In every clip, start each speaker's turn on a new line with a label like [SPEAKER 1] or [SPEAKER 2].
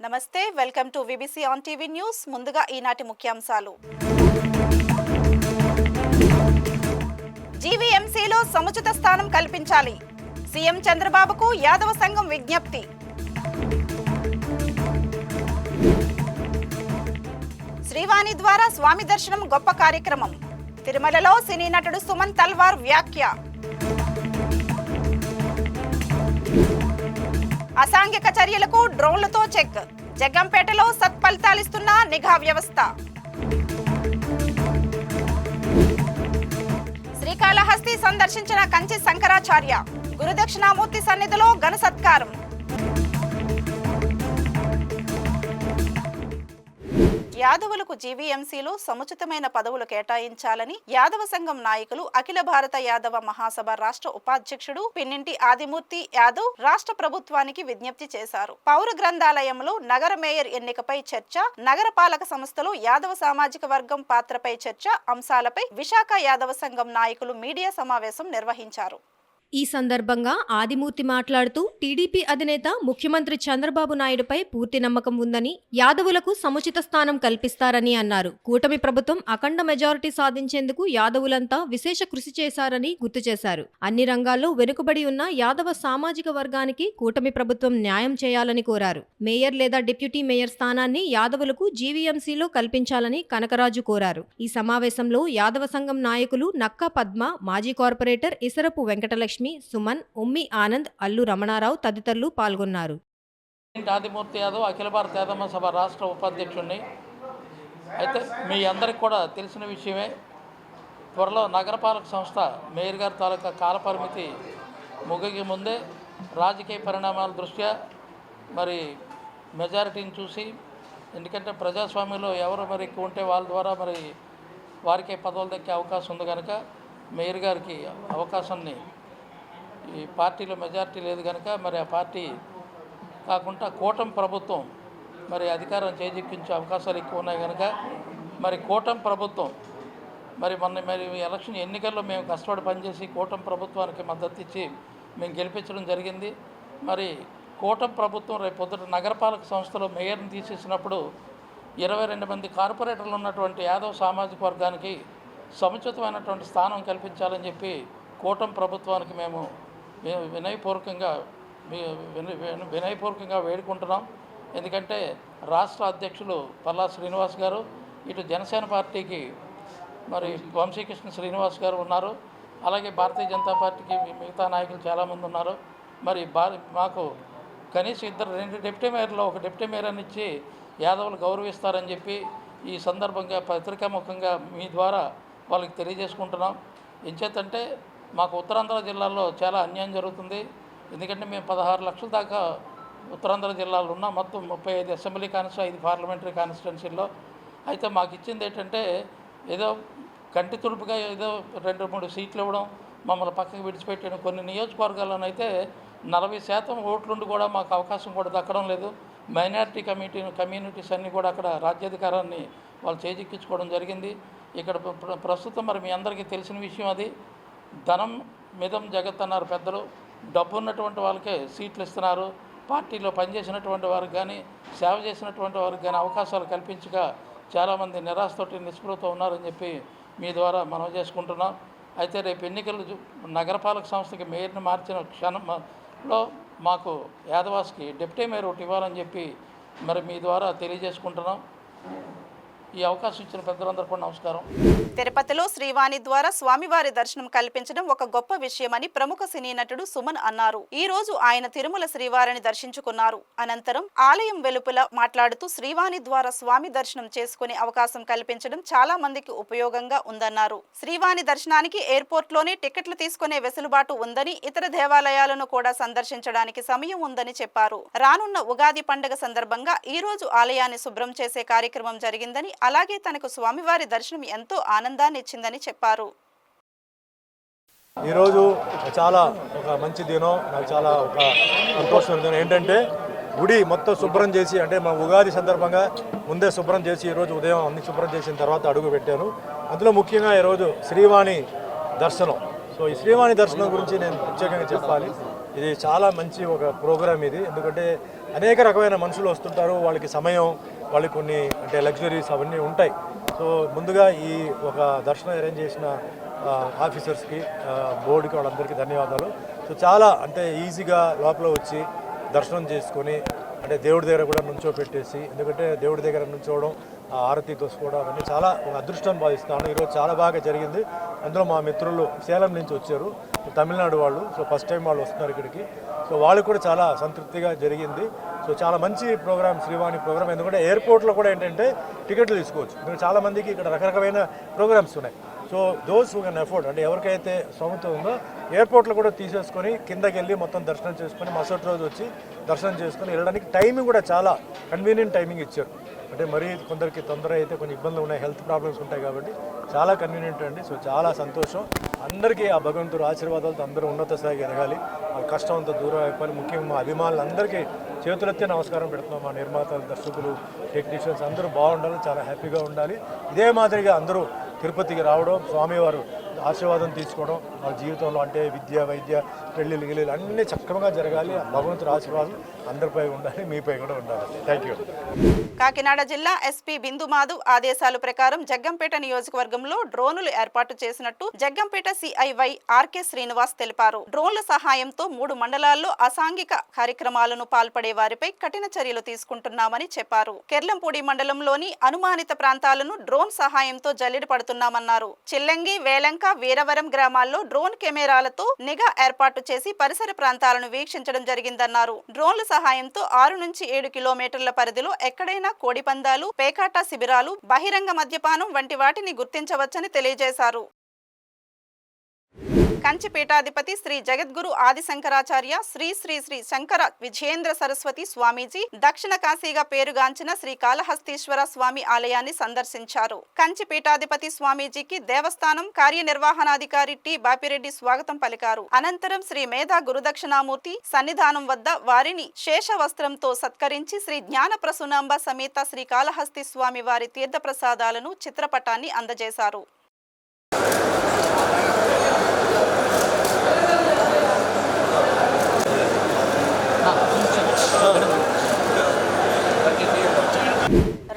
[SPEAKER 1] నమస్తే, welcome to VBC on TV news. ముందుగా ఈనాటి ముఖ్యాంశాలు. జీవీఎంసీలో సముచిత స్థానం కల్పించాలి. సీఎం చంద్రబాబుకు యాదవ సంఘం విజ్ఞప్తి. శ్రీవాణి ద్వారా స్వామి దర్శనం గొప్ప కార్యక్రమం. తిరుమలలో సినీ నటుడు సుమన్ తల్వార్ వ్యాఖ్య. అసాంఘిక చర్యలకు డ్రోన్లతో చెక్. జగ్గంపేటలో సత్ఫలితాలిస్తున్న నిఘా వ్యవస్థ. శ్రీకాళహస్తి సందర్శించిన కంచి శంకరాచార్య. గురుదక్షిణామూర్తి సన్నిధిలో ఘన సత్కారం. యాదవులకు జీవీఎంసీలో సముచితమైన పదవులు కేటాయించాలని యాదవ సంఘం నాయకులు అఖిల భారత యాదవ మహాసభ రాష్ట్ర ఉపాధ్యక్షుడు పిన్నింటి ఆదిమూర్తి యాదవ్ రాష్ట్ర ప్రభుత్వానికి విజ్ఞప్తి చేశారు. పౌర గ్రంథాలయంలో నగర మేయర్ ఎన్నికపై చర్చ, నగర పాలక సంస్థలో యాదవ సామాజిక వర్గం పాత్రపై చర్చ అంశాలపై విశాఖ యాదవ సంఘం నాయకులు మీడియా సమావేశం నిర్వహించారు.
[SPEAKER 2] ఈ సందర్భంగా ఆదిమూర్తి మాట్లాడుతూ టీడీపీ అధినేత ముఖ్యమంత్రి చంద్రబాబు నాయుడుపై పూర్తి నమ్మకం ఉందని, యాదవులకు సముచిత స్థానం కల్పిస్తారని అన్నారు. కూటమి ప్రభుత్వం అఖండ మెజారిటీ సాధించేందుకు యాదవులంతా విశేష కృషి చేశారని గుర్తు చేశారు. అన్ని రంగాల్లో వెనుకబడి ఉన్న యాదవ సామాజిక వర్గానికి కూటమి ప్రభుత్వం న్యాయం చేయాలని కోరారు. మేయర్ లేదా డిప్యూటీ మేయర్ స్థానాన్ని యాదవులకు జీవీఎంసీలో కల్పించాలని కనకరాజు కోరారు. ఈ సమావేశంలో యాదవ సంఘం నాయకులు నక్కా పద్మ, మాజీ కార్పొరేటర్ ఇసరపు వెంకటలక్ష్మి, సుమన్, ఉమ్మి ఆనంద్, అల్లు రమణారావు తదితరులు పాల్గొన్నారు.
[SPEAKER 3] ఆదిమూర్తి యాదవ్ అఖిల భారత యాదవ సభ రాష్ట్ర ఉపాధ్యక్షుడిని. అయితే మీ అందరికి కూడా తెలిసిన విషయమే, త్వరలో నగరపాలక సంస్థ మేయర్ గారి తాలూకా కాలపరిమితి ముగికి ముందే రాజకీయ పరిణామాల దృష్ట్యా మరి మెజారిటీని చూసి, ఎందుకంటే ప్రజాస్వామ్యంలో ఎవరు మరి ఎక్కువ ఉంటే వాళ్ళ ద్వారా మరి వారికే పదవులు దక్కే అవకాశం ఉంది కనుక మేయర్ గారికి అవకాశాన్ని ఈ పార్టీలో మెజారిటీ లేదు కనుక మరి ఆ పార్టీ కాకుండా కూటమి ప్రభుత్వం మరి అధికారం చేజిక్కించే అవకాశాలు ఎక్కువ ఉన్నాయి కనుక మరి కూటమి ప్రభుత్వం మరి ఎలక్షన్ ఎన్నికల్లో మేము కష్టపడి పనిచేసి కూటమి ప్రభుత్వానికి మద్దతు ఇచ్చి మేము గెలిపించడం జరిగింది. మరి కూటమి ప్రభుత్వం రేపు పొద్దుట నగరపాలక సంస్థలో మేయర్ని తీసేసినప్పుడు 22 మంది కార్పొరేటర్లు ఉన్నటువంటి యాదవ్ సామాజిక వర్గానికి సముచితమైనటువంటి స్థానం కల్పించాలని చెప్పి కూటమి ప్రభుత్వానికి మేము వినయపూర్వకంగా వేడుకుంటున్నాం. ఎందుకంటే రాష్ట్ర అధ్యక్షులు పల్లా శ్రీనివాస్ గారు, ఇటు జనసేన పార్టీకి మరి వంశీకృష్ణ శ్రీనివాస్ గారు ఉన్నారు, అలాగే భారతీయ జనతా పార్టీకి మిగతా నాయకులు చాలామంది ఉన్నారు. మరి మాకు కనీసం 2 డిప్యూటీ మేయర్లో ఒక డిప్యూటీ మేయర్ అని ఇచ్చి యాదవులు గౌరవిస్తారని చెప్పి ఈ సందర్భంగా పత్రికాముఖంగా మీ ద్వారా వాళ్ళకి తెలియజేసుకుంటున్నాం. ఎంచేతంటే మాకు ఉత్తరాంధ్ర జిల్లాలో చాలా అన్యాయం జరుగుతుంది. ఎందుకంటే మేము 16 లక్షల దాకా ఉత్తరాంధ్ర జిల్లాలో ఉన్నాం. మొత్తం 35 అసెంబ్లీ కాన్స్టిట్యూన్సీ, 5 పార్లమెంటరీ కాన్స్టిట్యున్సీల్లో. అయితే మాకు ఇచ్చింది ఏంటంటే ఏదో కంటి తుడుపుగా ఏదో 2-3 సీట్లు ఇవ్వడం, మమ్మల్ని పక్కకు విడిచిపెట్టిన కొన్ని నియోజకవర్గాల్లోనైతే 40% ఓట్లుండి కూడా మాకు అవకాశం కూడా దక్కడం లేదు. మైనారిటీ కమ్యూనిటీస్ అన్నీ కూడా అక్కడ రాజ్యాధికారాన్ని వాళ్ళు చేజిక్కించుకోవడం జరిగింది. ఇక్కడ ప్రస్తుతం మరి మీ అందరికీ తెలిసిన విషయం, అది ధనం మిదం జగత్ అన్నారు పెద్దలు. డబ్బు ఉన్నటువంటి వాళ్ళకే సీట్లు ఇస్తున్నారు. పార్టీలో పనిచేసినటువంటి వారికి కానీ సేవ చేసినటువంటి వారికి కానీ అవకాశాలు కల్పించక చాలామంది నిరాశతోటి నిస్పృహతో ఉన్నారని చెప్పి మీ ద్వారా మనం చేసుకుంటున్నాం. అయితే రేపు ఎన్నికలు నగరపాలక సంస్థకి మేయర్ని మార్చిన క్షణంలో మాకు యాదవాస్కి డిప్యూటీ మేయర్ ఒకటి ఇవ్వాలని చెప్పి మరి మీ ద్వారా తెలియజేసుకుంటున్నాం. ఈ అవకాశం ఇచ్చిన పెద్దలందరూ కూడా నమస్కారం.
[SPEAKER 1] తిరుపతిలో శ్రీవాణి ద్వారా స్వామివారి దర్శనం కల్పించడం ఒక గొప్ప విషయమని ప్రముఖ సినీ నటుడు సుమన్ అన్నారు. ఈ రోజు ఆయన తిరుమల శ్రీవారిని దర్శించుకున్నారు. అనంతరం ఆలయం వెలుపల మాట్లాడుతూ శ్రీవాణి ద్వారా స్వామి దర్శనం చేసుకునే అవకాశం కల్పించడం చాలా మందికి ఉపయోగంగా ఉందన్నారు. శ్రీవాణి దర్శనానికి ఎయిర్పోర్ట్ లోనే టికెట్లు తీసుకునే వెసులుబాటు ఉందని, ఇతర దేవాలయాలను కూడా సందర్శించడానికి సమయం ఉందని చెప్పారు. రానున్న ఉగాది పండుగ సందర్భంగా ఈ రోజు ఆలయాన్ని శుభ్రం చేసే కార్యక్రమం జరిగిందని, అలాగే తనకు స్వామివారి దర్శనం ఎంతో ఆనందాన్ని ఇచ్చిందని చెప్పారు.
[SPEAKER 4] ఈరోజు చాలా ఒక మంచి దినం, నాకు చాలా ఒక సంతోషం దినం. ఏంటంటే గుడి మొత్తం శుభ్రం చేసి, అంటే మా ఉగాది సందర్భంగా ముందే శుభ్రం చేసి ఈరోజు ఉదయం అన్ని శుభ్రం చేసిన తర్వాత అడుగు పెట్టాను. అందులో ముఖ్యంగా ఈరోజు శ్రీవాణి దర్శనం. సో ఈ శ్రీవాణి దర్శనం గురించి నేను ప్రత్యేకంగా చెప్పాలి. ఇది చాలా మంచి ఒక ప్రోగ్రామ్ ఇది. ఎందుకంటే అనేక రకమైన మనుషులు వస్తుంటారు. వాళ్ళకి సమయం, వాళ్ళకి కొన్ని అంటే లగ్జరీస్ అవన్నీ ఉంటాయి. సో ముందుగా ఈ ఒక దర్శనం అరేంజ్ చేసిన ఆఫీసర్స్కి, బోర్డుకి, వాళ్ళందరికీ ధన్యవాదాలు. సో చాలా అంటే ఈజీగా లోపల వచ్చి దర్శనం చేసుకొని అంటే దేవుడి దగ్గర కూడా నుంచోపెట్టేసి, ఎందుకంటే దేవుడి దగ్గర నుంచోవడం, ఆరతి తోసుకోవడం అవన్నీ చాలా ఒక అదృష్టం భావిస్తాను. ఈరోజు చాలా బాగా జరిగింది. అందులో మా మిత్రులు సేలం నుంచి వచ్చారు, తమిళనాడు వాళ్ళు. సో ఫస్ట్ టైం వాళ్ళు వస్తున్నారు ఇక్కడికి. సో వాళ్ళు కూడా చాలా సంతృప్తిగా జరిగింది. సో చాలా మంచి ప్రోగ్రామ్, శ్రీవాణి ప్రోగ్రామ్. ఎందుకంటే ఎయిర్పోర్ట్లో కూడా ఏంటంటే టికెట్లు తీసుకోవచ్చు. ఎందుకంటే చాలామందికి ఇక్కడ రకరకమైన ప్రోగ్రామ్స్ ఉన్నాయి. So those who can afford, అంటే ఎవరికైతే స్తోమత ఉందో ఎయిర్పోర్ట్లో కూడా తీసేసుకొని కిందకి వెళ్ళి మొత్తం దర్శనం చేసుకొని మరుసటి రోజు వచ్చి దర్శనం చేసుకొని వెళ్ళడానికి టైమింగ్ కూడా చాలా కన్వీనియంట్ టైమింగ్ ఇచ్చారు. అంటే మరీ కొందరికి తొందర అయితే కొన్ని ఇబ్బందులు ఉన్నాయి, హెల్త్ ప్రాబ్లమ్స్ ఉంటాయి కాబట్టి చాలా కన్వీనియంట్ అండి. సో చాలా సంతోషం. అందరికీ ఆ భగవంతుడు ఆశీర్వాదాలతో అందరూ ఉన్నత స్థాయికి ఎదగాలి, ఆ కష్టం అంతా దూరం అయిపోయి. ముఖ్యంగా మా అభిమానులందరికీ చేతులెత్తి నమస్కారం పెడుతున్నాం. మా నిర్మాతలు, దర్శకులు, టెక్నీషియన్స్ అందరూ బాగుండాలి, చాలా హ్యాపీగా ఉండాలి. ఇదే మాదిరిగా అందరూ తిరుపతికి రావడం, స్వామివారు ఆశీర్వాదం తీసుకోవడం, వాళ్ళ జీవితంలో అంటే విద్య, వైద్య, పెళ్ళిళ్ళు గిళ్ళిళ్ళు అన్నీ చక్కగా జరగాలి. భగవంతుడి ఆశీర్వాదం అందరిపై ఉండాలి, మీపై కూడా ఉండాలి. Thank you.
[SPEAKER 1] కాకినాడ జిల్లా ఎస్పీ బిందు మాధవ్ ఆదేశాల ప్రకారం జగ్గంపేట నియోజకవర్గంలో డ్రోనులు ఏర్పాటు చేసినట్టు జగ్గంపేట సిఐవై ఆర్కే శ్రీనివాస్ తెలిపారు. డ్రోన్ల సహాయంతో 3 మండలాల్లో అసాంఘిక కార్యక్రమాలను పాల్పడే వారిపై కఠిన చర్యలు తీసుకుంటున్నామని చెప్పారు. కెర్లంపూడి మండలంలోని అనుమానిత ప్రాంతాలను డ్రోన్ సహాయంతో జల్లెడ పడుతున్నామన్నారు. చిల్లంగి, వేలంక, వీరవరం గ్రామాల్లో డ్రోన్ కెమెరాలతో నిఘా ఏర్పాటు చేసి పరిసర ప్రాంతాలను వీక్షించడం జరిగిందన్నారు. డ్రోన్ల సహాయంతో 6 నుంచి 7 కిలోమీటర్ల పరిధిలో ఎక్కడైనా కోడిపందాలు, పేకాట శిబిరాలు, బహిరంగ మద్యపానం వంటి వాటిని గుర్తించవచ్చని తెలియజేశారు. కంచి పీఠాధిపతి శ్రీ జగద్గురు ఆదిశంకరాచార్య శ్రీ శ్రీ శ్రీ శంకర విజయేంద్ర సరస్వతి స్వామీజీ దక్షిణ కాశీగా పేరుగాంచిన శ్రీ కాళహస్తీశ్వర స్వామి ఆలయాన్ని సందర్శించారు. కంచి పీఠాధిపతి స్వామీజీకి దేవస్థానం కార్యనిర్వహణాధికారి టి బాపిరెడ్డి స్వాగతం పలికారు. అనంతరం శ్రీ మేధా గురుదక్షిణామూర్తి సన్నిధానం వద్ద వారిని శేష వస్త్రంతో సత్కరించి శ్రీ జ్ఞాన ప్రసూనాంబ సమేత శ్రీ కాళహస్తి స్వామి వారి తీర్థప్రసాదాలను, చిత్రపటాన్ని అందజేశారు.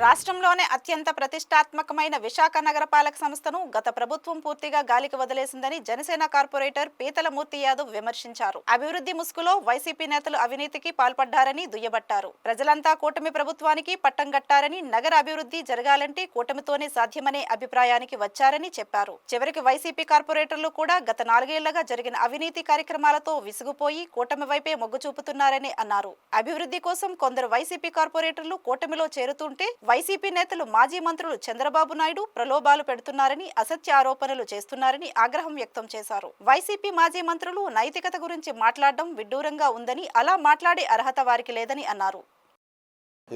[SPEAKER 1] రాష్ట్రంలోనే అత్యంత ప్రతిష్టాత్మకమైన విశాఖ నగరపాలక సంస్థను గత ప్రభుత్వం పూర్తిగా గాలికి వదిలేసిందని జనసేన కార్పొరేటర్ పీతలమూర్తి యాదవ్ విమర్శించారు. అభివృద్ధి ముసుగులో వైసీపీ నేతలు అవినీతికి పాల్పడ్డారని దుయ్యబట్టారు. ప్రజలంతా కూటమి ప్రభుత్వానికి పట్టం కట్టారని, నగర అభివృద్ధి జరగాలంటే కూటమితోనే సాధ్యమనే అభిప్రాయానికి వచ్చారని చెప్పారు. చివరికి వైసీపీ కార్పొరేటర్లు కూడా గత 4 ఏళ్లుగా జరిగిన అవినీతి కార్యక్రమాలతో విసుగుపోయి కూటమి వైపే మొగ్గు చూపుతున్నారని అన్నారు. అభివృద్ధి కోసం కొందరు వైసీపీ కార్పొరేటర్లు కూటమిలో చేరుతుంటే వైసీపీ నేతలు, మాజీ మంత్రులు చంద్రబాబు నాయుడు ప్రలోభాలు పెడుతున్నారని, అసత్య ఆరోపణలు చేస్తున్నారని ఆగ్రహం వ్యక్తం చేశారు. వైసీపీ మాజీ మంత్రులు నైతికత గురించి మాట్లాడడం విడ్డూరంగా ఉందని, అలా మాట్లాడే అర్హత వారికి లేదని అన్నారు.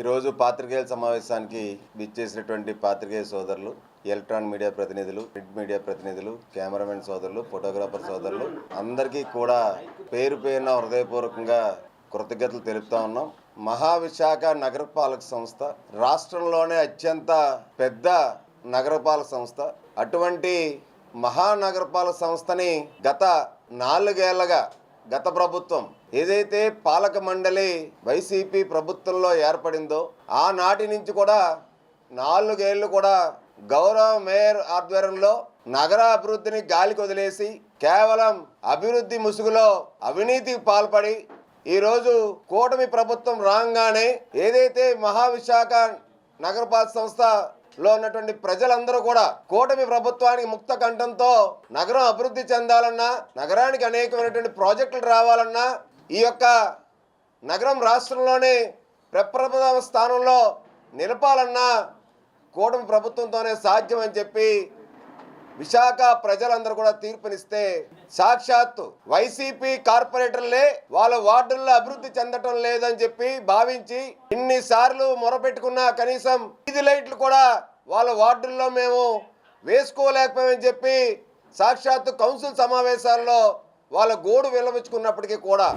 [SPEAKER 5] ఈరోజు పాత్రికేయుల సమావేశానికి విచ్చేసినటువంటి పాత్రికేయ సోదరులు, ఎలక్ట్రానిక్ మీడియా ప్రతినిధులు, ప్రింట్ మీడియా ప్రతినిధులు, కెమెరామెన్ సోదరులు, ఫోటోగ్రాఫర్ సోదరులు అందరికీ కూడా పేరు పేరున హృదయపూర్వకంగా కృతజ్ఞతలు తెలుపుతా ఉన్నాం. మహావిశాఖ నగరపాలక సంస్థ రాష్ట్రంలోనే అత్యంత పెద్ద నగరపాలక సంస్థ. అటువంటి మహానగరపాలక సంస్థని గత 4 ఏళ్లుగా గత ప్రభుత్వం ఏదైతే పాలక మండలి వైసీపీ ప్రభుత్వంలో ఏర్పడిందో ఆనాటి నుంచి కూడా 4 ఏళ్లు కూడా గౌరవ మేయర్ ఆధ్వర్యంలో నగర అభివృద్ధిని గాలికి వదిలేసి కేవలం అభివృద్ధి ముసుగులో అవినీతికి పాల్పడి ఈరోజు కూటమి ప్రభుత్వం రాగానే ఏదైతే మహావిశాఖ నగరపాలక సంస్థలో ఉన్నటువంటి ప్రజలందరూ కూడా కూటమి ప్రభుత్వానికి ముక్త కంఠంతో నగరం అభివృద్ధి చెందాలన్నా, నగరానికి అనేకమైనటువంటి ప్రాజెక్టులు రావాలన్నా, ఈ యొక్క నగరం రాష్ట్రంలోనే ప్రప్రథమ స్థానంలో నిలపాలన్నా కూటమి ప్రభుత్వంతోనే సాధ్యం అని చెప్పి విశాఖ ప్రజలందరూ కూడా తీర్పునిస్తే సాక్షాత్తు వైసీపీ కార్పొరేటర్లే వాళ్ళ వార్డుల్లో అభివృద్ధి చెందటం లేదని చెప్పి భావించి ఇన్నిసార్లు మొరపెట్టుకున్నా కనీసం వీధి లైట్లు కూడా వాళ్ళ వార్డుల్లో మేము వేసుకోలేకపోయామని చెప్పి సాక్షాత్తు కౌన్సిల్ సమావేశాల్లో వాళ్ళ గోడు విలవించుకున్నప్పటికీ కూడా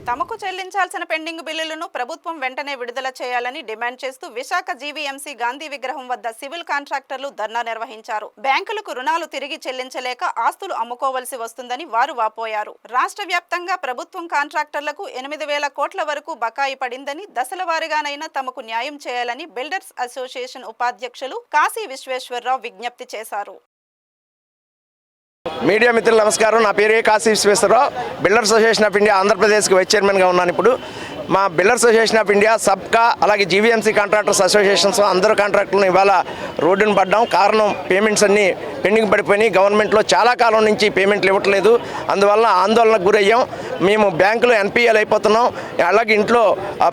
[SPEAKER 1] తమకు చెల్లించాల్సిన పెండింగ్ బిల్లులను ప్రభుత్వం వెంటనే విడుదల చేయాలని డిమాండ్ చేస్తూ విశాఖ జీవీఎంసీ గాంధీ విగ్రహం వద్ద సివిల్ కాంట్రాక్టర్లు ధర్నా నిర్వహించారు. బ్యాంకులకు రుణాలు తిరిగి చెల్లించలేక ఆస్తులు అమ్ముకోవలసి వస్తుందని వారు వాపోయారు. రాష్ట్ర వ్యాప్తంగా ప్రభుత్వం కాంట్రాక్టర్లకు 8,000 కోట్ల వరకు బకాయి పడిందని, దశల వారీగానైనా తమకు న్యాయం చేయాలని బిల్డర్స్ అసోసియేషన్ ఉపాధ్యక్షులు కాశీ విశ్వేశ్వరరావు విజ్ఞప్తి చేశారు.
[SPEAKER 6] మీడియా మిత్రులు నమస్కారం. నా పేరు Kashi Visweswararao. Builders association of India ఆంధ్రప్రదేశ్కి వైస్ చైర్మన్గా ఉన్నాను. ఇప్పుడు మా బిల్డర్స్ అసోసియేషన్ ఆఫ్ ఇండియా, సబ్కా, అలాగే జీవీఎంసీ కాంట్రాక్టర్స్ అసోసియేషన్స్ అందరూ కాంట్రాక్టులను ఇవాళ రోడ్డును పడ్డాం. కారణం పేమెంట్స్ అన్నీ పెండింగ్ పడిపోయినాయి. గవర్నమెంట్లో చాలా కాలం నుంచి పేమెంట్లు ఇవ్వట్లేదు. అందువల్ల ఆందోళనకు గురయ్యాం. మేము బ్యాంకులో ఎన్పిఎల్ అయిపోతున్నాం. అలాగే ఇంట్లో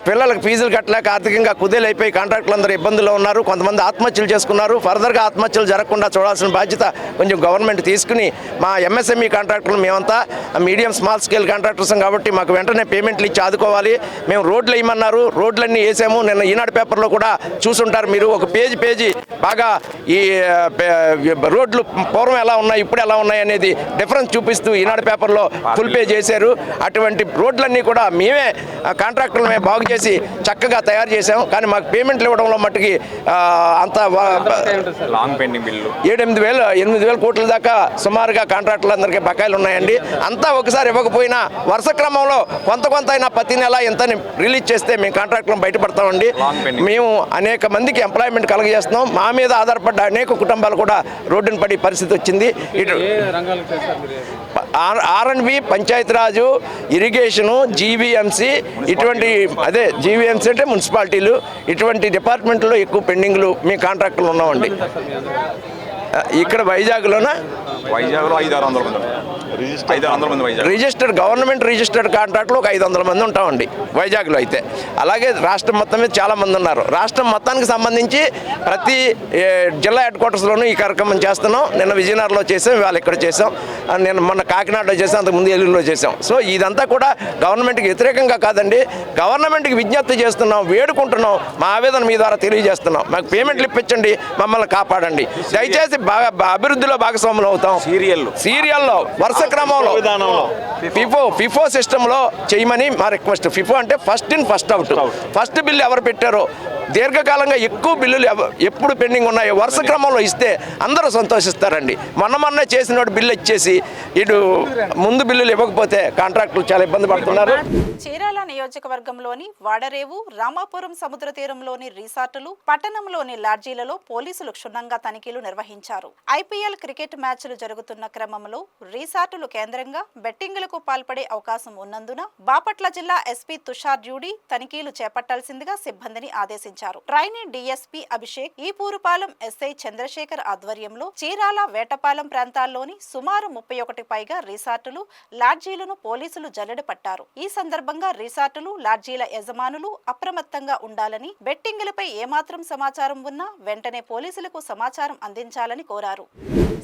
[SPEAKER 6] పిల్లలకు ఫీజులు కట్టలేక ఆర్థికంగా కుదేలైపోయి కాంట్రాక్టులు అందరూ ఇబ్బందుల్లో ఉన్నారు. కొంతమంది ఆత్మహత్యలు చేసుకున్నారు. ఫర్దర్గా ఆత్మహత్యలు జరగకుండా చూడాల్సిన బాధ్యత కొంచెం గవర్నమెంట్ తీసుకుని మా ఎంఎస్ఎంఈ కాంట్రాక్టర్లు మేమంతా మీడియం స్మాల్ స్కేల్ కాంట్రాక్టర్స్ కాబట్టి మాకు వెంటనే పేమెంట్లు ఇచ్చి ఆదుకోవాలి. మేము రోడ్లు వేయమన్నారు, రోడ్లన్నీ వేసాము. నిన్న ఈనాడు పేపర్లో కూడా చూసుంటారు మీరు. ఒక పేజీ బాగా ఈ రోడ్లు పూర్వం ఎలా ఉన్నాయి, ఇప్పుడు ఎలా ఉన్నాయి అనేది డిఫరెన్స్ చూపిస్తూ ఈనాడు పేపర్లో ఫుల్ పేజ్ చేశారు. అటువంటి రోడ్లన్నీ కూడా మేమే కాంట్రాక్టర్లు మేము బాగు చేసి చక్కగా తయారు చేసాం. కానీ మాకు పేమెంట్లు ఇవ్వడంలో మట్టుకి అంత
[SPEAKER 7] లాంగ్ పెండింగ్ బిల్లు
[SPEAKER 6] 8,000 కోట్ల దాకా సుమారుగా కాంట్రాక్టులందరికీ బకాయిలు ఉన్నాయండి. అంతా ఒకసారి ఇవ్వకపోయినా వరుస క్రమంలో కొంత అయినా ప్రతి నెల ఎంత రిలీజ్ చేస్తే మేము కాంట్రాక్టులను బయటపడతామండి. మేము అనేక మందికి ఎంప్లాయ్మెంట్ కలగజేస్తున్నాం. మా మీద ఆధారపడ్డ అనేక కుటుంబాలు కూడా రోడ్డున పడి పరిస్థితి వచ్చింది. ఇటు R&B, పంచాయతీరాజు, ఇరిగేషను, జీవీఎంసీ, ఇటువంటి జీవీఎంసీ అంటే మున్సిపాలిటీలు, ఇటువంటి డిపార్ట్మెంట్లో ఎక్కువ పెండింగ్లు మీ కాంట్రాక్టులు ఉన్నామండి. ఇక్కడ వైజాగ్లో
[SPEAKER 7] 500-600 మంది, 500 మంది
[SPEAKER 6] రిజిస్టర్డ్ గవర్నమెంట్ రిజిస్టర్డ్ కాంట్రాక్టులు ఒక 500 మంది ఉంటామండి వైజాగ్లో అయితే. అలాగే రాష్ట్రం మొత్తం మీద చాలా మంది ఉన్నారు. రాష్ట్రం మొత్తానికి సంబంధించి ప్రతి జిల్లా హెడ్ క్వార్టర్స్లోనూ ఈ కార్యక్రమం చేస్తున్నాం. నిన్న విజయనగరంలో చేసాం, ఇవాళ ఇక్కడ చేసాం, నేను మొన్న కాకినాడలో చేసాం, అంతకుముందు ఏలూరులో చేసాం. సో ఇదంతా కూడా గవర్నమెంట్కి వ్యతిరేకంగా కాదండి, గవర్నమెంట్కి విజ్ఞప్తి చేస్తున్నాం, వేడుకుంటున్నాం, మా ఆవేదన మీ ద్వారా తెలియజేస్తున్నాం. మాకు పేమెంట్లు ఇప్పించండి, మమ్మల్ని కాపాడండి, దయచేసి అభివృద్ధిలో భాగస్వాములు అవుతాం. సీరియల్లో వరుస క్రమంలో ఫిఫో సిస్టంలో చేయమని మా రిక్వెస్ట్. ఫిఫో అంటే first in first out. First bill ఎవరు పెట్టారో, దీర్ఘకాలంగా ఎక్కువ బిల్లులు ఎప్పుడు పెండింగ్ ఉన్నాయో వరుస క్రమంలో ఇస్తే అందరూ సంతోషిస్తారండి. మొన్న చేసిన బిల్లు ఇచ్చేసి ఇటు ముందు బిల్లులు ఇవ్వకపోతే కాంట్రాక్టులు చాలా ఇబ్బంది పడుతున్నారు.
[SPEAKER 1] చీరాల నియోజకవర్గంలోని వాడరేవు, రామాపురం సముద్ర తీరంలోని రిసార్టులు, పట్టణంలోని లాడ్జీలలో పోలీసులు క్షుణ్ణంగా తనిఖీలు నిర్వహించారు. ఐపీఎల్ క్రికెట్ మ్యాచ్లు జరుగుతున్న క్రమంలో రిసార్టులు కేంద్రంగా బెట్టింగులకు పాల్పడే అవకాశం ఉన్నందున బాపట్ల జిల్లా ఎస్పీ తుషార్ డ్యూడీ తనిఖీలు చేపట్టాల్సిందిగా సిబ్బందిని ఆదేశించారు. Trainee DSP Abhishek, Ipurupalem SI Chandrashekar ఆధ్వర్యంలో చీరాల, వేటపాలెం ప్రాంతాల్లోని సుమారు 31 పైగా రిసార్టులు, లాడ్జీలను పోలీసులు జల్లెడ పట్టారు. ఈ సందర్భంగా రిసార్టులు, లాడ్జీల యజమానులు అప్రమత్తంగా ఉండాలని, బెట్టింగులపై ఏమాత్రం సమాచారం ఉన్నా వెంటనే పోలీసులకు సమాచారం అందించాలని కోరారు.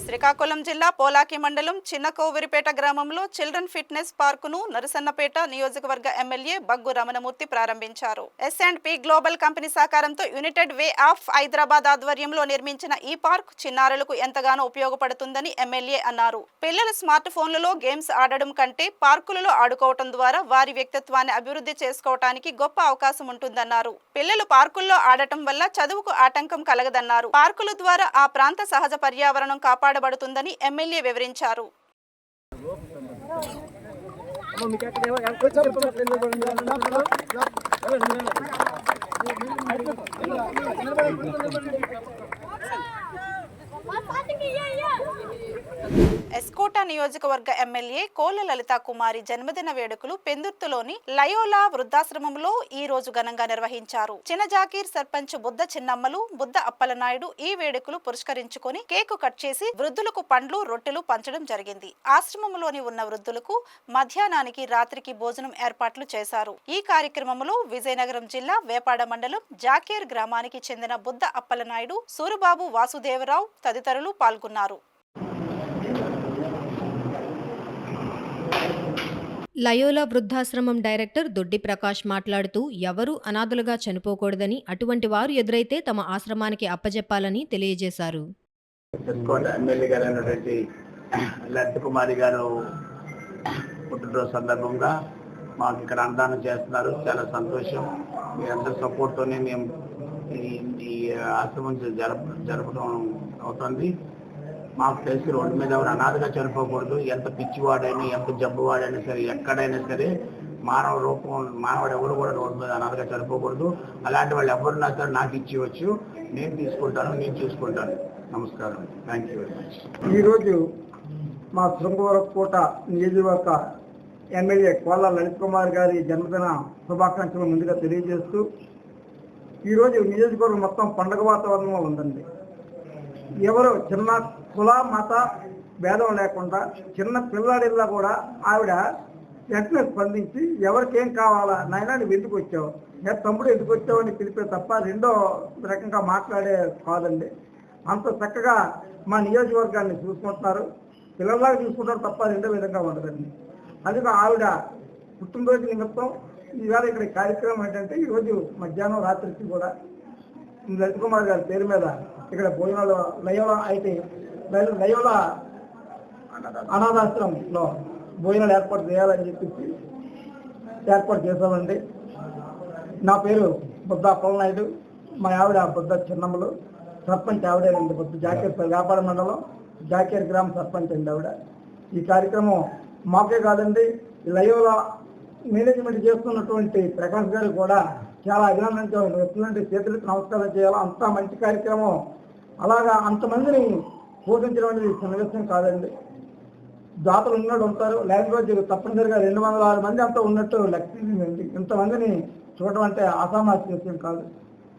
[SPEAKER 1] శ్రీకాకుళం జిల్లా పోలాకి మండలం చిన్న కోవిరిపేట గ్రామంలో చిల్డ్రన్ ఫిట్నెస్ పార్కును నరసన్నపేట నియోజకవర్గ ఎమ్మెల్యే బగ్గు రమణమూర్తి ప్రారంభించారు. S&P గ్లోబల్ కంపెనీ సహకారంతో యునైటెడ్ వే ఆఫ్ హైదరాబాద్ ఆధ్వర్యంలో నిర్మించిన ఈ పార్క్ చిన్నారులకు ఎంతగానో ఉపయోగపడుతుందని ఎమ్మెల్యే అన్నారు. పిల్లలు స్మార్ట్ ఫోన్లలో గేమ్స్ ఆడడం కంటే పార్కులలో ఆడుకోవడం ద్వారా వారి వ్యక్తిత్వాన్ని అభివృద్ధి చేసుకోవటానికి గొప్ప అవకాశం ఉంటుందన్నారు. పిల్లలు పార్కుల్లో ఆడటం వల్ల చదువుకు ఆటంకం కలగదన్నారు. పార్కుల ద్వారా ఆ ప్రాంత సహజ పర్యావరణం కాపాడబడుతుందని ఎమ్మెల్యే వివరించారు. ఎస్కోట నియోజకవర్గ ఎమ్మెల్యే కోల లలితా కుమారి జన్మదిన వేడుకలు పెందుర్తిలోని లయోలా వృద్ధాశ్రమంలో ఈ రోజు ఘనంగా నిర్వహించారు. చిన్నజాకీర్ సర్పంచ్ బుద్ధ చిన్నమ్మలు, బుద్ధ అప్పలనాయుడు ఈ వేడుకలు పురస్కరించుకొని కేకు కట్ చేసి వృద్ధులకు పండ్లు, రొట్టెలు పంచడం జరిగింది. ఆశ్రమంలోని ఉన్న వృద్ధులకు మధ్యాహ్నానికి, రాత్రికి భోజనం ఏర్పాట్లు చేశారు. ఈ కార్యక్రమంలో విజయనగరం జిల్లా వేపాడ మండలం జాకీర్ గ్రామానికి చెందిన బుద్ధ అప్పలనాయుడు, సూరుబాబు, వాసుదేవరావు తదితరులు పాల్గొన్నారు.
[SPEAKER 2] లయోలా వృద్ధాశ్రమం డైరెక్టర్ దొడ్డి ప్రకాష్ మాట్లాడుతూ ఎవరూ అనాథలుగా చనిపోకూడదని, అటువంటి వారు ఎదురైతే తమ ఆశ్రమానికి అప్పజెప్పాలని తెలియజేశారు.
[SPEAKER 8] ఎమ్మెల్యే గారు అయినటువంటి లలిత కుమారి గారు పుట్టినరోజు సందర్భంగా మాకు ఇక్కడ అన్నదానం చేస్తున్నారు. చాలా సంతోషం. మీ అందరి సపోర్ట్తోనే మేము ఈ ఆశ్రమం జరపడం అవుతుంది. మాకు తెలిసి రోడ్డు మీద ఎవరు అనాథగా చనిపోకూడదు. ఎంత పిచ్చివాడైనా, ఎంత జబ్బువాడైనా సరే, ఎక్కడైనా సరే మానవుడు ఎవరు కూడా రోడ్డు మీద అనాథగా చనిపోకూడదు. అలాంటి వాళ్ళు ఎవరున్నా సరే నాకు ఇచ్చివచ్చు, నేను తీసుకుంటాను, నేను చూసుకుంటాను. నమస్కారం. Thank you very much.
[SPEAKER 9] ఈరోజు మా శృంగవరకోట నియోజకవర్గ ఎమ్మెల్యే కోళ్ళ లలిత్ కుమార్ గారి జన్మదిన శుభాకాంక్షలు ముందుగా తెలియజేస్తూ, ఈరోజు నియోజకవర్గం మొత్తం పండుగ వాతావరణంలో ఉందండి. ఎవరు చిన్న కుల మత భేదం లేకుండా చిన్న పిల్లాడిల్లా కూడా ఆవిడ వెంటనే స్పందించి ఎవరికేం కావాలా, నాయనా నువ్వు ఎందుకు వచ్చావు, తమ్ముడు ఎందుకు వచ్చావు అని పిలిపే తప్ప రెండో రకంగా మాట్లాడే కాదండి. అంత చక్కగా మా నియోజకవర్గాన్ని చూసుకుంటున్నారు, పిల్లల్లాగా చూసుకుంటారు తప్ప రెండో విధంగా ఉండదండి. అందుకే ఆవిడ పుట్టినరోజు నిమిత్తం ఈవేళ ఇక్కడ కార్యక్రమం ఏంటంటే, ఈరోజు మధ్యాహ్నం రాత్రికి కూడా లలిత్ కుమార్ గారి పేరు మీద ఇక్కడ భోజనాలు లయోలా అనాథాశ్రమంలో భోజనాలు ఏర్పాటు చేయాలని చెప్పేసి ఏర్పాటు చేశామండి. నా పేరు బుద్ధ అప్పలనాయుడు, మా ఆవిడ బుద్ధ చిన్నమ్మలు, సర్పంచ్ ఆవిడేనండి. బుద్ధ జాకేర్ వ్యాపార మండలం జాకేర్ గ్రామ సర్పంచ్ అండి ఆవిడ. ఈ కార్యక్రమం మాకే కాదండి, లయోలా మేనేజ్మెంట్ చేస్తున్నటువంటి ప్రకాష్ గారు కూడా చాలా అభినందించాలి. ఎట్లాంటి చేతులకు నమస్కారం చేయాలో అంత మంచి కార్యక్రమం. అలాగా అంతమందిని పోషించడం అనేది చిన్న విషయం కాదండి. దాతలు ఉన్నట్టు ఉంటారు, లేని రోజు తప్పనిసరిగా 206 మంది అంతా ఉన్నట్టు లెక్కింది. ఇంతమందిని చూడడం అంటే అసామాన్య విషయం కాదు.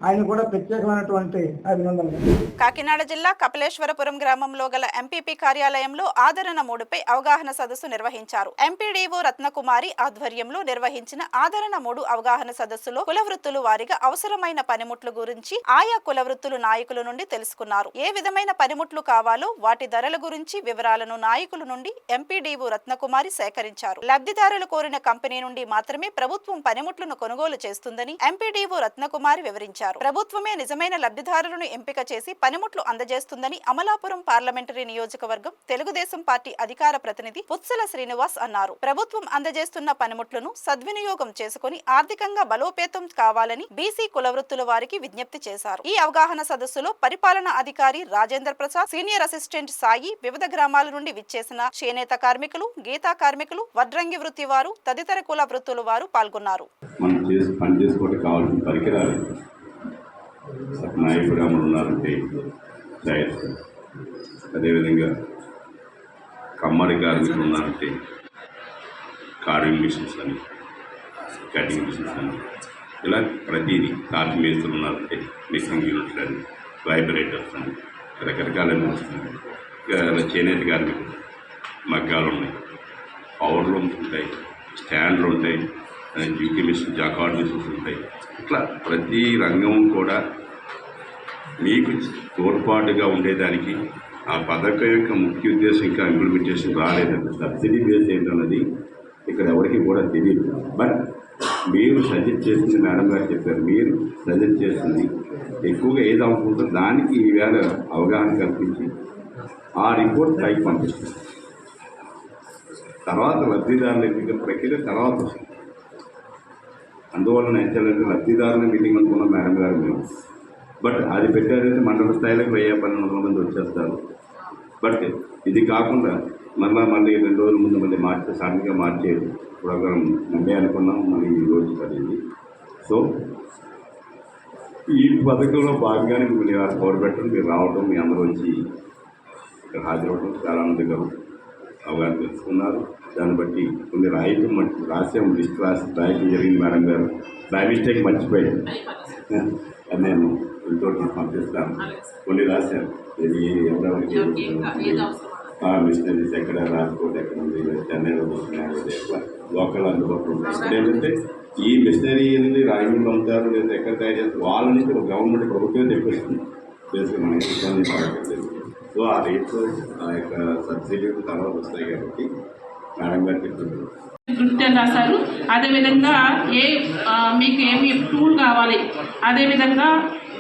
[SPEAKER 9] ఆయన కూడా ప్రత్యేకమైనటువంటి అభినందనలు.
[SPEAKER 1] కాకినాడ జిల్లా కపిలేశ్వరపురం గ్రామంలో గల ఎంపీపీ కార్యాలయంలో ఆదరణ 3పై అవగాహన సదస్సు నిర్వహించారు. ఎంపీడీఓ రత్నకుమారి ఆధ్వర్యంలో నిర్వహించిన ఆదరణ 3 అవగాహన సదస్సులో కుల వృత్తులు వారిగా అవసరమైన పనిముట్లు గురించి ఆయా కుల వృత్తులు నాయకుల నుండి తెలుసుకున్నారు. ఏ విధమైన పనిముట్లు కావాలో వాటి ధరల గురించి వివరాలను నాయకుల నుండి ఎంపీడీఓ రత్నకుమారి సేకరించారు. లబ్ధిదారులు కోరిన కంపెనీ నుండి మాత్రమే ప్రభుత్వం పనిముట్లను కొనుగోలు చేస్తుందని ఎంపీడీఓ రత్నకుమారి వివరించారు. ప్రభుత్వమే నిజమైన లబ్ధిదారులను ఎంపిక చేసి పనిముట్లు అందజేస్తుందని అమలాపురం పార్లమెంటరీ నియోజకవర్గం తెలుగుదేశం పార్టీ అధికార ప్రతినిధి పుత్సల శ్రీనివాస్ అన్నారు. ప్రభుత్వం అందజేస్తున్న పనిముట్లను సద్వినియోగం చేసుకుని ఆర్థికంగా బలోపేతం కావాలని బీసీ కుల వృత్తుల వారికి విజ్ఞప్తి చేశారు. ఈ అవగాహన సదస్సులో పరిపాలనా అధికారి రాజేంద్ర ప్రసాద్, సీనియర్ అసిస్టెంట్ సాయి, వివిధ గ్రామాల నుండి విచ్చేసిన చేనేత కార్మికులు, గీతా కార్మికులు, వడ్రంగి వృత్తి వారు, తదితర కుల వృత్తుల వారు పాల్గొన్నారు.
[SPEAKER 10] నాయకురాములు ఉన్నారంటే డైర్స్, అదేవిధంగా కమ్మరి కార్మికులు ఉన్నారంటే కార్వింగ్ మిషన్స్ అని, కటింగ్ మిషన్స్ అని, ఇలా ప్రతిదీ కార్మిక మేస్త్రులు ఉన్నారంటే మిషింగ్ యూనిట్లు అని, వైబ్రేటర్స్ అని, రకరకాల చేనేత కార్మికులు మగ్గాలు ఉన్నాయి, పవర్ లూమ్స్ ఉంటాయి, స్టాండ్లు ఉంటాయి, డ్యూటీ మిషన్, జాకార్డ్ మిషన్స్ ఉంటాయి. ఇట్లా ప్రతి రంగం కూడా మీకు తోడ్పాటుగా ఉండేదానికి ఆ పథకం యొక్క ముఖ్య ఉద్దేశం ఇంకా ఇంప్లిమెంటేషన్ రాలేదండి. సబ్సిడీ బేస్ ఏంటన్నది ఇక్కడ ఎవరికి కూడా తెలియదు. బట్ మీరు సజెస్ట్ చేసింది, మేడం గారు చెప్పారు, మీరు సజెస్ట్ చేసింది ఎక్కువగా ఏది అవసరం దానికి ఈవేళ అవగాహన కల్పించి ఆ రిపోర్ట్ పైకి పంపిస్తుంది. తర్వాత లబ్ధిదారుల ఎంపిక ప్రక్రియ తర్వాత వస్తుంది. అందువల్ల నేను చేయాలంటే లబ్ధిదారుల మీటింగ్ అనుకున్నాం మేడం గారు మేము. బట్ అది పెట్టారైతే మండల స్థాయిలోకి 1000-1200 మంది వచ్చేస్తారు. బట్ ఇది కాకుండా మళ్ళీ 2 రోజుల ముందు మళ్ళీ సడన్గా మార్చేది ప్రోగ్రామ్ ముందే అనుకున్నాం, మళ్ళీ ఈ రోజు పడింది. సో ఈ పథకంలో భాగంగానే మిమ్మల్ని కోరబెట్టడం, మీరు రావడం, మీ అందరూ వచ్చి ఇక్కడ హాజరవడం చాలా ఆనందకరం. అవగాహన తెలుసుకున్నారు. దాన్ని బట్టి కొన్ని రాసాము, లిస్ట్ రాయటం జరిగింది. మేడం గారు బై మిస్టేక్ మర్చిపోయాను, అది నేను ఇంకోటి పంపిస్తాను. కొన్ని రాశాను, ఇది ఎవరెవరికి మిషనరీస్ ఎక్కడ, రాజ్కోట్ ఎక్కడ ఉంది, చెన్నైలో ఎట్లా లోకల్ అందుబాటులో ఉంటుంది. ఏంటంటే ఈ మిషనరీ అనేది రాయమండ్రి అమ్ముతారు లేదా ఎక్కడ తయారు చేస్తారు, వాళ్ళ నుంచి గవర్నమెంట్ ప్రభుత్వం తెప్పిస్తుంది. బేసిక్గా మనకి ఇబ్బంది. సో ఆ రేట్లు ఆ యొక్క సబ్సిడీ తర్వాత వస్తాయి కాబట్టి మేడం గారు చెప్తున్నారు.
[SPEAKER 11] నృత్యం రాశారు. అదేవిధంగా మీకు ఏమి టూల్ కావాలి, అదేవిధంగా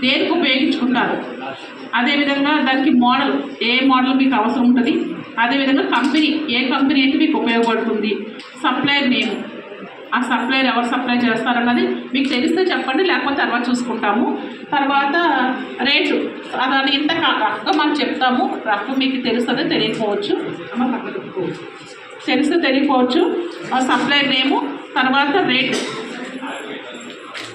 [SPEAKER 11] దేనికి ఉపయోగించుకుంటారు, అదేవిధంగా దానికి మోడల్, ఏ మోడల్ మీకు అవసరం ఉంటుంది, అదేవిధంగా కంపెనీ, ఏ కంపెనీ అయితే మీకు ఉపయోగపడుతుంది, సప్లైర్ నేమ్, ఆ సప్లైర్ ఎవరు సప్లై చేస్తారన్నది మీకు తెలిస్తే చెప్పండి, లేకపోతే తర్వాత చూసుకుంటాము. తర్వాత రేటు దాన్ని ఇంత రఫ్గా మనం చెప్తాము. రఫ్ మీకు తెలుస్తుంది, తెలియకపోవచ్చు, తెలిస్తే తెలియకపోవచ్చు. సప్లైర్ నేము, తర్వాత రేటు,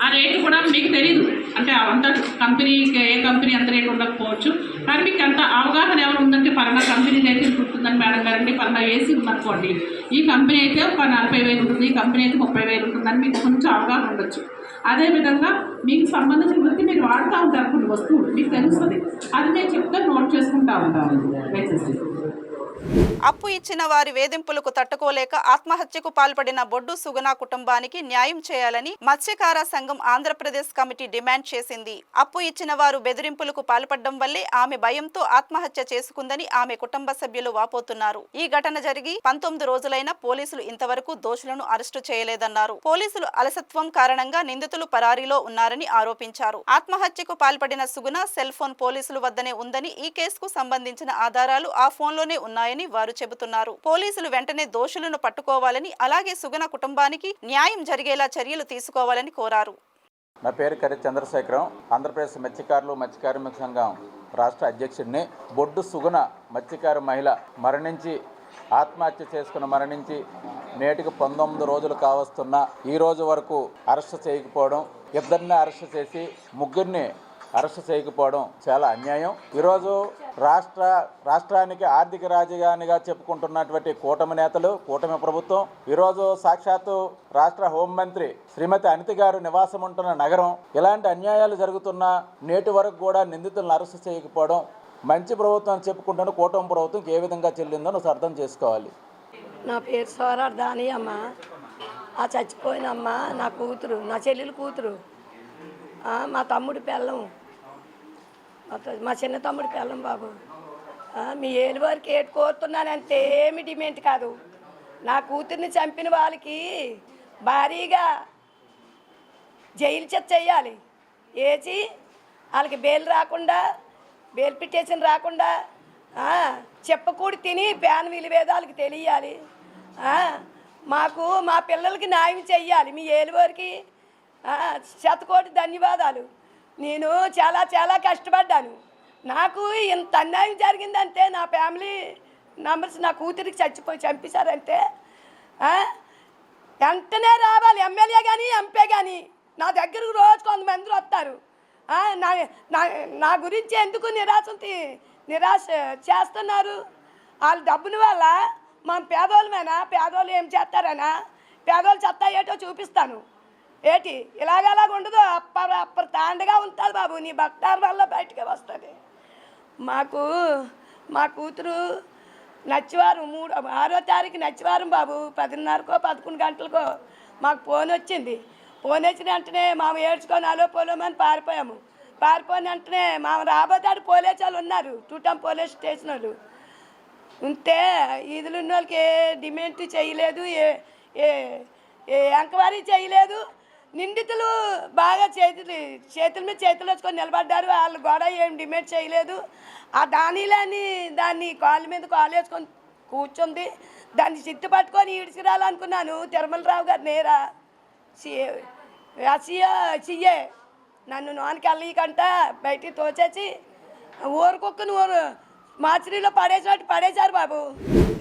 [SPEAKER 11] ఆ రేటు కూడా మీకు తెలియదు, అంటే అంత కంపెనీకి ఏ కంపెనీ ఎంత రేటు ఉండకపోవచ్చు. కానీ మీకు అంత అవగాహన ఎవరు ఉందంటే పలానా కంపెనీ అయితే ఉంటుందని మేడం గారండి, పలానా ఏసీ ఉందనుకోండి, ఈ కంపెనీ అయితే ఒక 40,000 ఉంటుంది, ఈ కంపెనీ అయితే 30,000 ఉంటుందని మీకు కొంచెం అవగాహన ఉండొచ్చు. అదేవిధంగా మీకు సంబంధించిన వృత్తి మీరు వాడుతూ ఉంటారు కొన్ని వస్తువులు, మీకు తెలుస్తుంది, అది నేను చెప్తే నోట్ చేసుకుంటూ ఉంటాను దయచేసి.
[SPEAKER 1] అప్పు ఇచ్చిన వారి వేధింపులకు తట్టుకోలేక ఆత్మహత్యకు పాల్పడిన బొడ్డు సుగుణ కుటుంబానికి న్యాయం చేయాలని మత్స్యకార సంఘం ఆంధ్రప్రదేశ్ కమిటీ డిమాండ్ చేసింది. అప్పు ఇచ్చిన వారు బెదిరింపులకు పాల్పడడం వల్లే ఆమె భయంతో ఆత్మహత్య చేసుకుందని ఆమె కుటుంబ సభ్యులు వాపోతున్నారు. ఈ ఘటన జరిగి 19 రోజులైనా పోలీసులు ఇంతవరకు దోషులను అరెస్టు చేయలేదన్నారు. పోలీసులు అలసత్వం కారణంగా నిందితులు పరారీలో ఉన్నారని ఆరోపించారు. ఆత్మహత్యకు పాల్పడిన సుగుణ సెల్ ఫోన్ పోలీసుల వద్దనే ఉందని, ఈ కేసుకు సంబంధించిన ఆధారాలు ఆ ఫోన్లోనే ఉన్నాయని వారు చెబుతున్నారు. పోలీసులు వెంటనే దోషులను పట్టుకోవాలని, అలాగే సుగుణ కుటుంబానికి న్యాయం జరిగేలా చర్యలు తీసుకోవాలని కోరారు.
[SPEAKER 12] నా పేరు కరి చంద్రశేఖరం, ఆంధ్రప్రదేశ్ మత్స్యకారులు మత్స్యకార్మిక సంఘం రాష్ట్ర అధ్యక్షుడిని. బొడ్డు సుగుణ మత్స్యకారు మహిళ మరణించి ఆత్మహత్య చేసుకుని మరణించి నేటికి 19 రోజులు కావస్తున్నా ఈ రోజు వరకు అరెస్ట్ చేయకపోవడం, ఇద్దరిని అరెస్ట్ చేసి ముగ్గురిని అరెస్ట్ చేయకపోవడం చాలా అన్యాయం. ఈరోజు రాష్ట్రానికి ఆర్థిక రాజధానిగా చెప్పుకుంటున్నటువంటి కూటమి నేతలు, కూటమి ప్రభుత్వం ఈరోజు సాక్షాత్తు రాష్ట్ర హోంమంత్రి శ్రీమతి అనిత గారు నివాసం ఉంటున్న నగరం ఇలాంటి అన్యాయాలు జరుగుతున్నా నేటి వరకు కూడా నిందితులను అరెస్ట్ చేయకపోవడం మంచి ప్రభుత్వం చెప్పుకుంటున్న కూటమి ప్రభుత్వం ఏ విధంగా చెల్లిందో నువ్వు అర్థం చేసుకోవాలి.
[SPEAKER 13] నా పేరు సోరార్ దాని అమ్మ. ఆ చచ్చిపోయిన అమ్మ నా కూతురు, నా చెల్లెలు కూతురు, మా తమ్ముడి పిల్లం, మా చిన్న తమ్ముడి పిల్లం బాబు. మీ ఏలు వరకు ఏటు కోరుతున్నానంటే ఏమి డిమాండ్ కాదు. నా కూతుర్ని చంపిన వాళ్ళకి భారీగా జైలు చెయ్యాలి, వేసి వాళ్ళకి బెయిల్ రాకుండా, బెయిల్ పిటిషన్ రాకుండా చెప్పకూడి తిని ప్యాన్ విలువేదాలకి తెలియాలి. మాకు మా పిల్లలకి న్యాయం చెయ్యాలి. మీ ఏలు వరకు శతకోటి ధన్యవాదాలు. నేను చాలా చాలా కష్టపడ్డాను. నాకు ఇంత అన్యాయం జరిగిందంటే, నా ఫ్యామిలీ మెంబర్స్ నా కూతురికి చంపేశారంటే వెంటనే రావాలి. ఎమ్మెల్యే కానీ ఎంపీ కానీ నా దగ్గరకు రోజు కొంతమంది వస్తారు. నా గురించి ఎందుకు నిరాశ చేస్తున్నారు? వాళ్ళ డబ్బుల వల్ల మన పేదోళ్ళమేనా? పేదోళ్ళు ఏం చేస్తారనా? పేదోళ్ళు చెత్త ఏటో చూపిస్తాను. ఏటి ఇలాగలాగ ఉండదు, అప్పర్ తాండగా ఉంటుంది బాబు. నీ భక్తాల వల్ల బయటకు వస్తుంది. మా కూతురు నచ్చివారం 6వ తారీఖు నచ్చివారం బాబు 10:30కో 11 గంటలకో మాకు ఫోన్ వచ్చింది. ఫోన్ వచ్చిన వెంటనే మామ ఏడ్చుకొని అలో పోలేమని పారిపోయాము. పారిపోయిన వెంటనే మామ రాబోతాడు పోలీసు వాళ్ళు ఉన్నారు, టూటం పోలీస్ స్టేషన్ వాళ్ళు ఉంటే ఈదులు ఉన్న వాళ్ళకి ఏ డిమాండ్ చేయలేదు, ఏ ఎంక్వైరీ చేయలేదు. నిందితులు బాగా చేతుల మీద చేతులు వచ్చుకొని నిలబడ్డారు. వాళ్ళు గొడవ ఏం డిమాండ్ చేయలేదు. ఆ దాన్ని కాళ్ళ మీద కాలు వేసుకొని కూర్చుంది. దాన్ని చిట్టు పట్టుకొని ఈడ్చిరాలనుకున్నాను. తిరుమలరావు గారు నేరా సిఏ నన్ను నోనికి వెళ్ళకంట బయటికి తోచేసి ఊరుకొక్కను మార్చిలో పడేశారు బాబు.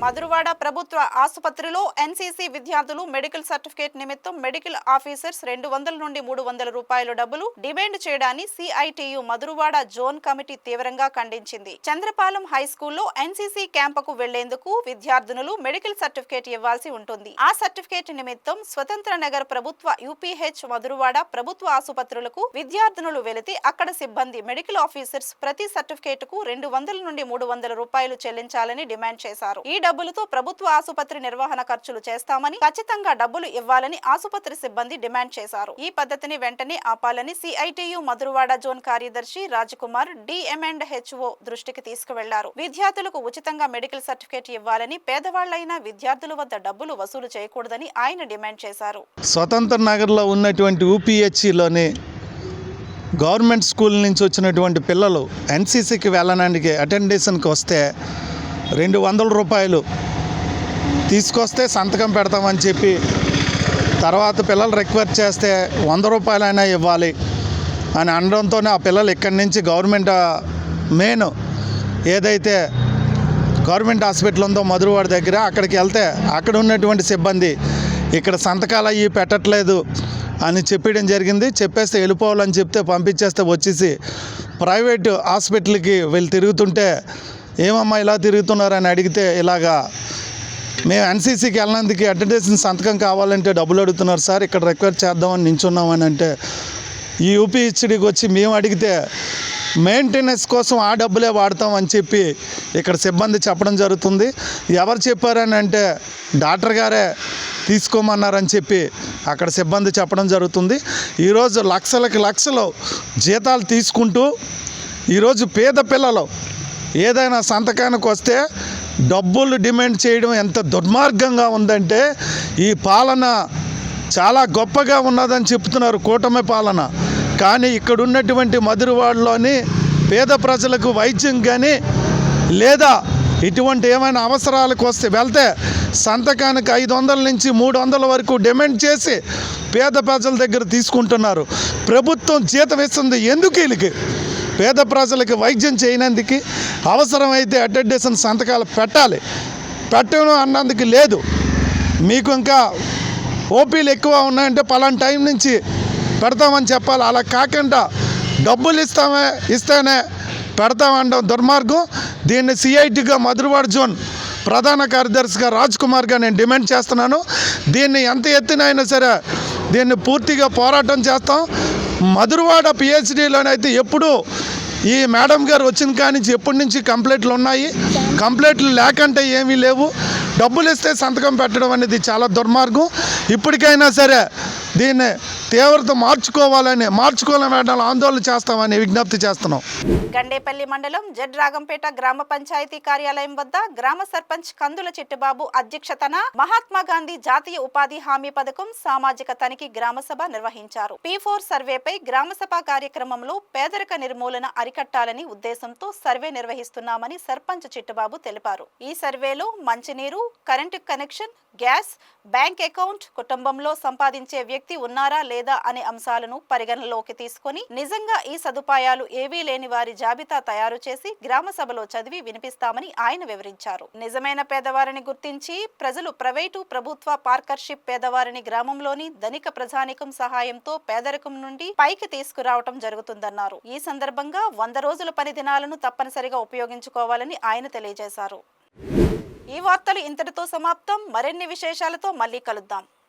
[SPEAKER 1] మధురవాడ ప్రభుత్వ ఆసుపత్రిలో ఎన్సీసీ విద్యార్థులు మెడికల్ సర్టిఫికేట్ నిమిత్తం మెడికల్ ఆఫీసర్స్ 200 నుండి 300 రూపాయల డబ్బులు డిమాండ్ చేయడాన్ని సిఐటియు మధురవాడ జోన్ కమిటీ తీవ్రంగా ఖండించింది. చంద్రపాలెం హై స్కూల్లో ఎన్సీసీ క్యాంపుకు వెళ్లేందుకు విద్యార్థులు మెడికల్ సర్టిఫికేట్ ఇవ్వాల్సి ఉంటుంది. ఆ సర్టిఫికేట్ నిమిత్తం స్వతంత్ర నగర్ ప్రభుత్వ యూపీహెచ్ మధురవాడ ప్రభుత్వ ఆసుపత్రులకు విద్యార్థులు వెళితే అక్కడ సిబ్బంది మెడికల్ ఆఫీసర్స్ ప్రతి సర్టిఫికేట్ కు 200 నుండి 300 రూపాయలు చెల్లించాలని డిమాండ్ చేశారు. ఈ డబ్బులతో ప్రభుత్వ ఆసుపత్రి నిర్వహణ ఖర్చులు చేస్తామని, ఖచ్చితంగా డబ్బులు ఇవ్వాలని ఆసుపత్రి సిబ్బంది డిమాండ్ చేశారు. ఈ పద్ధతిని వెంటనే ఆపాలని సిఐటియు మధురవాడ జోన్ కార్యదర్శి రాజకుమార్ డిఎం&హెచ్ఓ దృష్టికి తీసుకువెళ్లారు. విద్యార్థులకు ఉచితంగా మెడికల్ సర్టిఫికేట్ ఇవ్వాలని, పేదవాళ్లైన విద్యార్థుల వద్ద డబ్బులు వసూలు చేయకూడదని ఆయన డిమాండ్ చేశారు.
[SPEAKER 14] స్వతంత్ర నగర్లో ఉన్నటువంటి యూపీహెచ్లోని గవర్నమెంట్ స్కూల్ నుంచి వచ్చినటువంటి పిల్లలు ఎన్సీసీకి వెళ్ళడానికి అటెండేషన్కి వస్తే 200 రూపాయలు తీసుకొస్తే సంతకం పెడతామని చెప్పి తర్వాత పిల్లలు రిక్వెస్ట్ చేస్తే 100 రూపాయలైనా ఇవ్వాలి అని అనడంతోనే ఆ పిల్లలు ఇక్కడి నుంచి గవర్నమెంట్ మెయిన్ ఏదైతే గవర్నమెంట్ హాస్పిటల్ ఉందో మధురవాడ దగ్గర అక్కడికి వెళ్తే అక్కడ ఉన్నటువంటి సిబ్బంది ఇక్కడ సంతకాలు అయ్యి పెట్టట్లేదు అని చెప్పడం జరిగింది. చెప్పేస్తే వెళ్ళిపోవాలని చెప్తే పంపించేస్తే వచ్చేసి ప్రైవేట్ హాస్పిటల్కి వెళ్ళి తిరుగుతుంటే ఏమమ్మా ఇలా తిరుగుతున్నారని అడిగితే ఇలాగా మేము ఎన్సీసీకి వెళ్ళినందుకు అటెండెన్స్ సంతకం కావాలంటే డబ్బులు అడుగుతున్నారు సార్, ఇక్కడ రిక్వెస్ట్ చేద్దామని నించున్నామని అంటే ఈ యూపీహెచ్డీకి వచ్చి మేము అడిగితే మెయింటెనెన్స్ కోసం ఆ డబ్బులే వాడతామని చెప్పి ఇక్కడ సిబ్బంది చెప్పడం జరుగుతుంది. ఎవరు చెప్పారని అంటే డాక్టర్ గారే తీసుకోమన్నారని చెప్పి అక్కడ సిబ్బంది చెప్పడం జరుగుతుంది. ఈరోజు లక్షలు జీతాలు తీసుకుంటూ ఈరోజు పేద పిల్లలు ఏదైనా సంతకానికి వస్తే డబ్బులు డిమాండ్ చేయడం ఎంత దుర్మార్గంగా ఉందంటే ఈ పాలన చాలా గొప్పగా ఉన్నదని చెప్తున్నారు, కూటమి పాలన. కానీ ఇక్కడ ఉన్నటువంటి మధురవాడలోని పేద ప్రజలకు వైద్యం కానీ లేదా ఇటువంటి ఏమైనా అవసరాలకు వస్తే వెళ్తే సంతకానికి 500 నుంచి 300 వరకు డిమాండ్ చేసి పేద ప్రజల దగ్గర తీసుకుంటున్నారు. ప్రభుత్వం జీతం ఇస్తుంది ఎందుకు? వీళ్ళకి పేద ప్రజలకు వైద్యం చేయనందుకు అవసరమైతే అటెండెన్స్ సంతకాలు పెట్టడం అన్నందుకు లేదు. మీకు ఇంకా ఓపీలు ఎక్కువ ఉన్నాయంటే పలానా టైం నుంచి పెడతామని చెప్పాలి. అలా కాకుండా డబ్బులు ఇస్తేనే పెడతామనడం దుర్మార్గం. దీన్ని సిఐటిగా మధురవాడ జోన్ ప్రధాన కార్యదర్శిగా రాజ్ కుమార్గా నేను డిమాండ్ చేస్తున్నాను. దీన్ని ఎంత ఎత్తునైనా సరే దీన్ని పూర్తిగా పోరాటం చేస్తాం. మధురవాడ పిహెచ్డిలోనైతే ఎప్పుడూ ఈ మేడం గారు వచ్చిన కాడి నుంచి ఎప్పటి నుంచి కంప్లైంట్లు ఉన్నాయి. కంప్లైంట్లు లేకంటే ఏమీ లేవు. డబ్బులు ఇస్తే సంతకం పెట్టడం అనేది చాలా దుర్మార్గం. ఇప్పటికైనా సరే దీన్ని తీవ్రత మార్చుకోవాలని ఆందోళన చేస్తామని విజ్ఞప్తి చేస్తున్నాం.
[SPEAKER 1] గండేపల్లి మండలం జడ్ రాగంపేట గ్రామ పంచాయతీ కార్యాలయం వద్ద గ్రామ సర్పంచ్ కందుల చిట్టుబాబు అధ్యక్షతన మహాత్మా గాంధీ జాతీయ ఉపాధి హామీ పథకం సామాజిక తనిఖీ గ్రామ సభ నిర్వహించారు. P4 సర్వేపై గ్రామ సభ కార్యక్రమంలో పేదరిక నిర్మూలన అరికట్టాలని ఉద్దేశంతో సర్వే నిర్వహిస్తున్నామని సర్పంచ్ చిట్టుబాబు తెలిపారు. ఈ సర్వేలో మంచినీరు, current connection, gas, bank account, కుటుంబంలో సంపాదించే వ్యక్తి ఉన్నారా లేదా అనే అంశాలను పరిగణలోకి తీసుకొని నిజంగా ఈ సదుపాయాలు ఏవీ లేని వారి జాబితా తయారు చేసి గ్రామ సభలో చదివి వినిపిస్తామని ఆయన వివరించారు. నిజమైన పేదవారిని గుర్తించి ప్రజలు ప్రైవేటు ప్రభుత్వ పార్ట్నర్షిప్ పేదవారిని గ్రామంలోని ధనిక ప్రజానికం సహాయంతో పేదరికం నుండి పైకి తీసుకురావటం జరుగుతుందన్నారు. ఈ సందర్భంగా 100 రోజుల పని దినాలను తప్పనిసరిగా ఉపయోగించుకోవాలని ఆయన తెలియజేశారు. ఈ వార్తలు ఇంతటితో సమాప్తం. మరిన్ని విశేషాలతో మళ్ళీ కలుద్దాం.